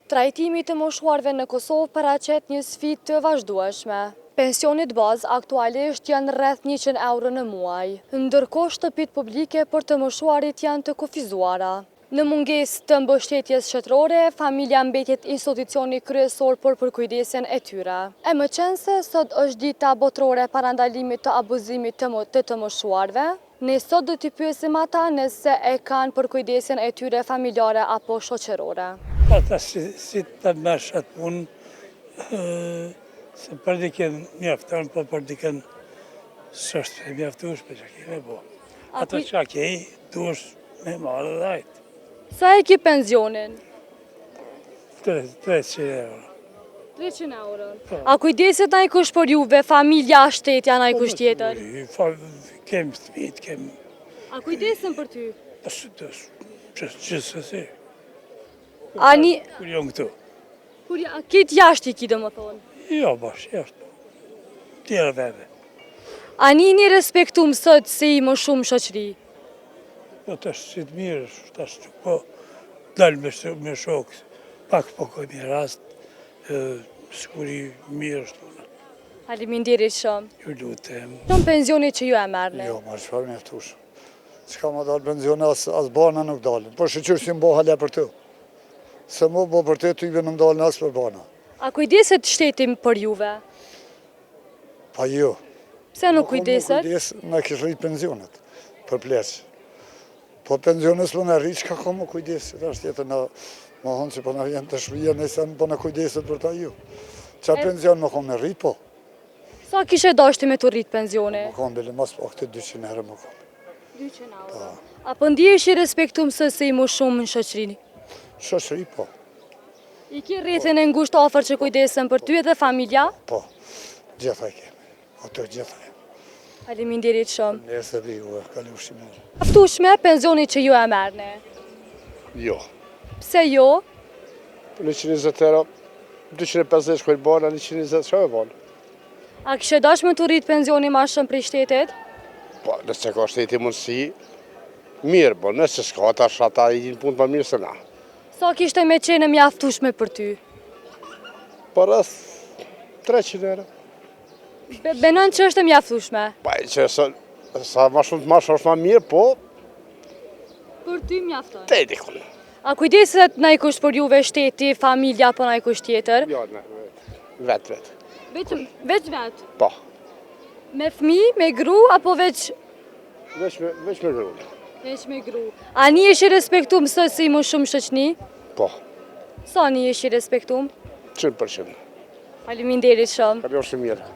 Trajtimi të moshuarve në Kosovë paraqet një sfidë të vazhdueshme. Pensionit bazë aktualisht janë rreth 100 euro në muaj, ndërkohë shtëpitë publike për të moshuarit janë të kufizuara. Në mungesë të mbështetjes shoqërore, familja mbetjet institucioni kryesor për përkujdesjen e tyre. E më qense, sot është dita botërore parandalimit të abuzimit të moshuarve, ne sot do t'i pyesim ata nëse e kanë përkujdesjen e tyre familjare apo shoqërore. Ata si të meshat punë, se për diken mjafton, po për diken s'është e mjaftueshme që keme bo. Ata që kej, duesh me marrë dhe ajtë. Sa e ki pensionin? 300 euro. 300 euro. A kujdeset na i kush për juve, familja, shtetja na i kush tjetër? Kem fëmijë, kem... A kujdesen për ty? Gjithsesi. Ani... Kur jonë këtu? Kitë jashtë i ki dhe më thonë? Jo, bash, jashtë. Tjera vende. A një respektum sot se i më shumë shoqëri? Po të është si të mirë, të është po dalë me shokë, pak po koj një rast, s'kuri mirë është. Faleminderit shumë. Ju lutem. Shumë pensioni që ju e merne? Jo, ma shfarë mjaftush. Qka ma dalë pensioni, as bana nuk dalën. Po shqyqyrë si më bo halja për të. Se mu bo për të, ty ibe në më dalën as për bana. A kujdeset shtetim për juve? Pa jo. Pse nuk kujdeset? Nuk kujdes, na kishë rritë pensionet, për pleqë. Po pensiones për në rritë, qka ka më kujdesit? Ashtë jetë në më honë që po në vjen të shvija, nëse në po në kujdesit për ta ju. Qa pension më konë me rritë, po? Sa kishe dashti me të rritë pensione? Më konë bile mas po këte 200 euro më konë. 200 euro? Apo ndihesh i respektum se i më shumë në shoqërini? Shoqëri, po. I ki rrethin e ngusht ofër që kujdesen për ty edhe familja? Po, gjitha kemi. Ato gjitha kemi. Faleminderit shumë. Nëse dhe ju e kalli ushimerë. Aftushme pensioni që ju e merne? Jo. Pse jo? 120 euro, 250 shkojnë bana, 120 shkojnë bana. A kishe dash me të rritë pensioni ma shumë për shtetit? Po, nëse ka shteti mundësi, mirë, po nëse s'ka, ata i një punë për mirë se na. Sa kishte me qenë mjaftushme për ty? Po rrëth 300 euro. Benon që është mjaftushme? Pa, që sa ma shumë është ma mirë, po... Për ty mjafton? Te i dikon. A kujdeset na i kush për juve shteti, familja, po na i kush tjetër? Jo, vetë. Veç vetë? Po. Me fmi, me gru, apo veç... Veç me gru. Veç me gru. A një eshi respektum sot si më shumë shoqni? Po. Sa një eshi respektum? 100%. Faleminderit shumë. Kalli është mirë.